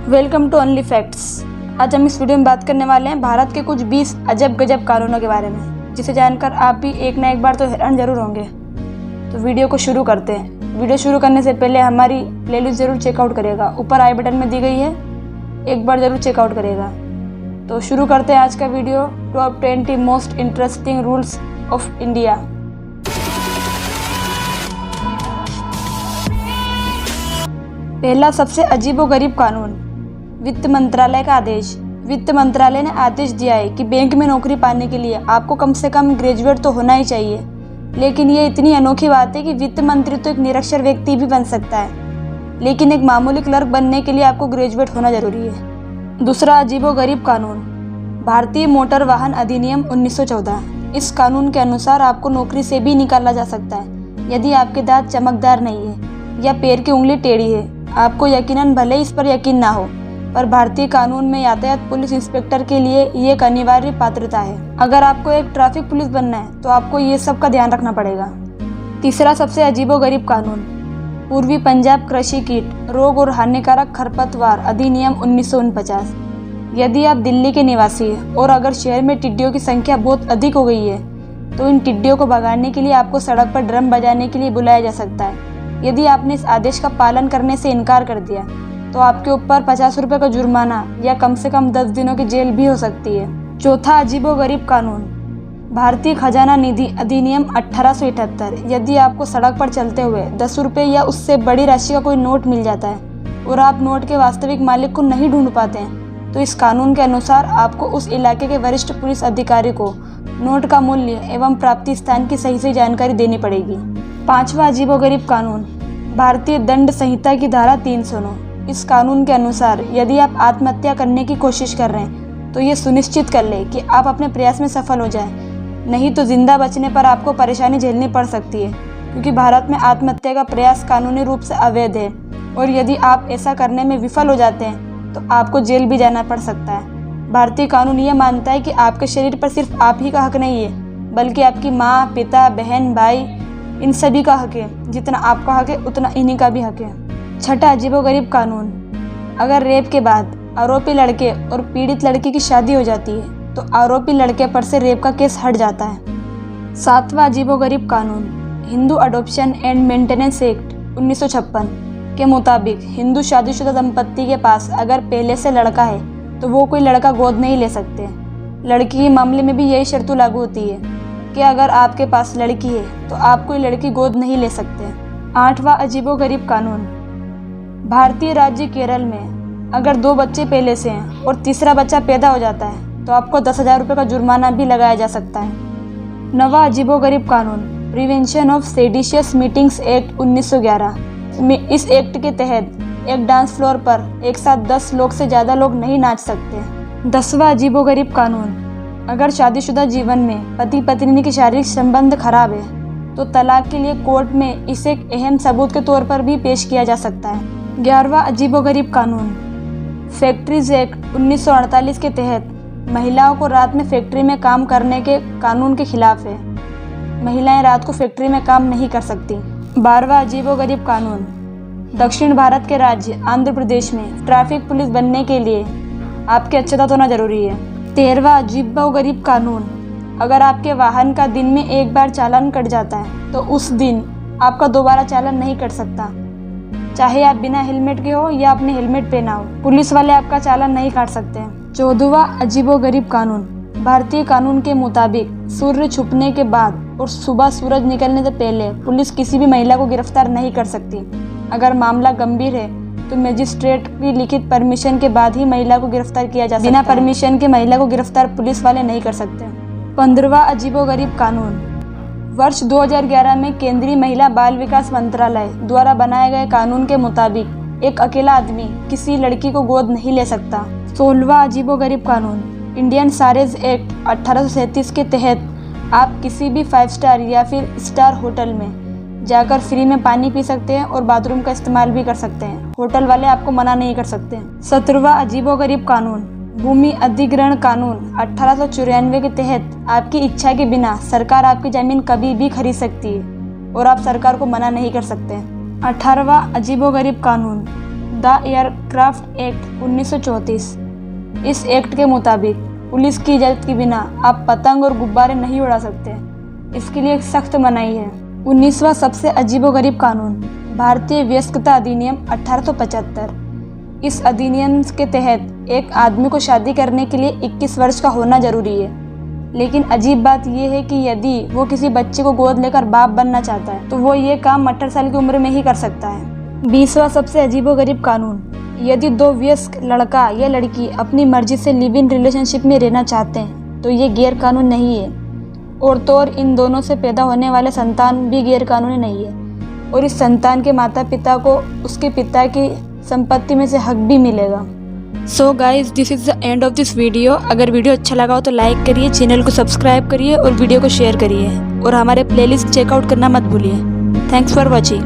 Welcome to only facts. आज हम इस वीडियो में बात करने वाले हैं भारत के कुछ 20 अजब गजब कानूनों के बारे में, जिसे जानकर आप भी एक ना एक बार तो हैरान जरूर होंगे। तो वीडियो को शुरू करते हैं। वीडियो शुरू करने से पहले हमारी प्लेलिस्ट जरूर चेकआउट करेगा, ऊपर आई बटन में दी गई है, एक बार जरूर चेकआउट करेगा। तो शुरू करते हैं आज का video. Top 20 most interesting rules of India. पहला सबसे अजीबोगरीब कानून, वित्त मंत्रालय का आदेश। वित्त मंत्रालय ने आदेश दिया है कि बैंक में नौकरी पाने के लिए आपको कम से कम ग्रेजुएट तो होना ही चाहिए। लेकिन ये इतनी अनोखी बात है कि वित्त मंत्री तो एक निरक्षर व्यक्ति भी बन सकता है, लेकिन एक मामूली क्लर्क बनने के लिए आपको ग्रेजुएट होना जरूरी है। दूसरा अजीबोगरीब कानून, भारतीय मोटर वाहन अधिनियम 1914। इस कानून के अनुसार आपको नौकरी से भी निकाला जा सकता है यदि आपके दांत चमकदार नहीं है या पैर की उंगली टेढ़ी है। आपको यकीनन भले इस पर यकीन ना हो, पर भारतीय कानून में यातायात पुलिस इंस्पेक्टर के लिए ये एक अनिवार्य पात्रता है। अगर आपको एक ट्रैफिक पुलिस बनना है तो आपको ये सब का ध्यान रखना पड़ेगा। तीसरा सबसे अजीबोगरीब कानून, पूर्वी पंजाब कृषि कीट रोग और हानिकारक खरपतवार अधिनियम 1949। यदि आप दिल्ली के निवासी हैं और अगर शहर में टिड्डियों की संख्या बहुत अधिक हो गई है तो इन टिड्डियों को भगाने के लिए आपको सड़क पर ड्रम बजाने के लिए बुलाया जा सकता है। यदि आपने इस आदेश का पालन करने से इनकार कर दिया तो आपके ऊपर 50 रुपये का जुर्माना या कम से कम 10 दिनों की जेल भी हो सकती है। चौथा अजीबोगरीब कानून, भारतीय खजाना निधि अधिनियम 1878। यदि आपको सड़क पर चलते हुए 10 रुपये या उससे बड़ी राशि का कोई नोट मिल जाता है और आप नोट के वास्तविक मालिक को नहीं ढूंढ पाते हैं तो इस कानून के अनुसार आपको उस इलाके के वरिष्ठ पुलिस अधिकारी को नोट का मूल्य एवं प्राप्ति स्थान की सही जानकारी देनी पड़ेगी। पांचवा अजीबोगरीब कानून, भारतीय दंड संहिता की धारा 309। इस कानून के अनुसार यदि आप आत्महत्या करने की कोशिश कर रहे हैं तो ये सुनिश्चित कर ले कि आप अपने प्रयास में सफल हो जाएं, नहीं तो जिंदा बचने पर आपको परेशानी झेलनी पड़ सकती है, क्योंकि भारत में आत्महत्या का प्रयास कानूनी रूप से अवैध है और यदि आप ऐसा करने में विफल हो जाते हैं तो आपको जेल भी जाना पड़ सकता है। भारतीय कानून ये मानता है कि आपके शरीर पर सिर्फ आप ही का हक नहीं है, बल्कि आपकी माँ, पिता, बहन, भाई, इन सभी का हक है। जितना आपका हक है उतना इन्हीं का भी हक है। छठा अजीबोगरीब कानून, अगर रेप के बाद आरोपी लड़के और पीड़ित लड़की की शादी हो जाती है तो आरोपी लड़के पर से रेप का केस हट जाता है। सातवां अजीबोगरीब कानून, Hindu adoption and maintenance act 1956 के मुताबिक हिंदू शादीशुदा दंपत्ति के पास अगर पहले से लड़का है तो वो कोई लड़का गोद नहीं ले सकते। लड़की के मामले में भी यही शर्त लागू होती है कि अगर आपके पास लड़की है तो आप कोई लड़की गोद नहीं ले सकते। आठवां अजीबोगरीब कानून, भारतीय राज्य केरल में अगर 2 बच्चे पहले से हैं और तीसरा बच्चा पैदा हो जाता है तो आपको 10,000 रुपये का जुर्माना भी लगाया जा सकता है। नवा अजीबोगरीब कानून, prevention of seditious meetings act 1911। इस एक्ट के तहत एक डांस फ्लोर पर एक साथ 10 लोग से ज़्यादा लोग नहीं नाच सकते। 10वां अजीबोगरीब कानून, अगर शादीशुदा जीवन में पति पत्नी के शारीरिक संबंध खराब है तो तलाक के लिए कोर्ट में इसे एक अहम सबूत के तौर पर भी पेश किया जा सकता है। 11वां अजीबोगरीब कानून, फैक्ट्रीज एक्ट 1948 के तहत महिलाओं को रात में फैक्ट्री में काम करने के कानून के खिलाफ है। महिलाएं रात को फैक्ट्री में काम नहीं कर सकती। 12वां अजीबोगरीब कानून, दक्षिण भारत के राज्य आंध्र प्रदेश में ट्रैफिक पुलिस बनने के लिए आपकी अच्छे दांत होना जरूरी है। 13वां अजीबोगरीब कानून, अगर आपके वाहन का दिन में एक बार चालान कट जाता है तो उस दिन आपका दोबारा चालान नहीं कट सकता, चाहे आप बिना हेलमेट के हो या आपने हेलमेट पहना हो, पुलिस वाले आपका चालान नहीं काट सकते। 14वां अजीबोगरीब कानून, भारतीय कानून के मुताबिक सूर्य छुपने के बाद और सुबह सूरज निकलने से पहले पुलिस किसी भी महिला को गिरफ्तार नहीं कर सकती। अगर मामला गंभीर है तो मजिस्ट्रेट की लिखित परमिशन के बाद ही महिला को गिरफ्तार किया जा सकता है। बिना परमिशन के महिला को गिरफ्तार पुलिस वाले नहीं कर सकते। 15वां अजीबोगरीब कानून, वर्ष 2011 में केंद्रीय महिला बाल विकास मंत्रालय द्वारा बनाए गए कानून के मुताबिक एक अकेला आदमी किसी लड़की को गोद नहीं ले सकता। 16वां अजीबोगरीब कानून, इंडियन सारेज एक्ट 1837 के तहत आप किसी भी 5 स्टार या फिर स्टार होटल में जाकर फ्री में पानी पी सकते हैं और बाथरूम का इस्तेमाल भी कर सकते हैं। होटल वाले आपको मना नहीं कर सकते। 17वां अजीबोगरीब कानून, भूमि अधिग्रहण कानून 1894 के तहत आपकी इच्छा के बिना सरकार आपकी जमीन कभी भी खरीद सकती है और आप सरकार को मना नहीं कर सकते। 18वां अजीबोगरीब कानून, द द एयरक्राफ्ट एक्ट 1934। इस एक्ट के मुताबिक पुलिस की इजाज़त के बिना आप पतंग और गुब्बारे नहीं उड़ा सकते। इसके लिए एक सख्त मनाही है। 19वां सबसे अजीबोगरीब कानून, भारतीय वयस्कता अधिनियम 1875। इस अधिनियम के तहत एक आदमी को शादी करने के लिए 21 वर्ष का होना जरूरी है। लेकिन अजीब बात यह है कि यदि वो किसी बच्चे को गोद लेकर बाप बनना चाहता है तो वो ये काम 18 साल की उम्र में ही कर सकता है। 20वां सबसे अजीबोगरीब कानून, यदि दो वयस्क लड़का या लड़की अपनी मर्जी से लिव इन रिलेशनशिप में रहना चाहते हैं तो ये गैर कानून नहीं है, और तो और इन दोनों से पैदा होने वाले संतान भी गैर कानूनी नहीं है, और इस संतान के माता पिता को उसके पिता की संपत्ति में से हक भी मिलेगा। So guys, this is the end of this video. अगर वीडियो अच्छा लगा हो तो लाइक करिए, चैनल को सब्सक्राइब करिए और वीडियो को शेयर करिए, और हमारे प्लेलिस्ट चेकआउट करना मत भूलिए। Thanks for watching.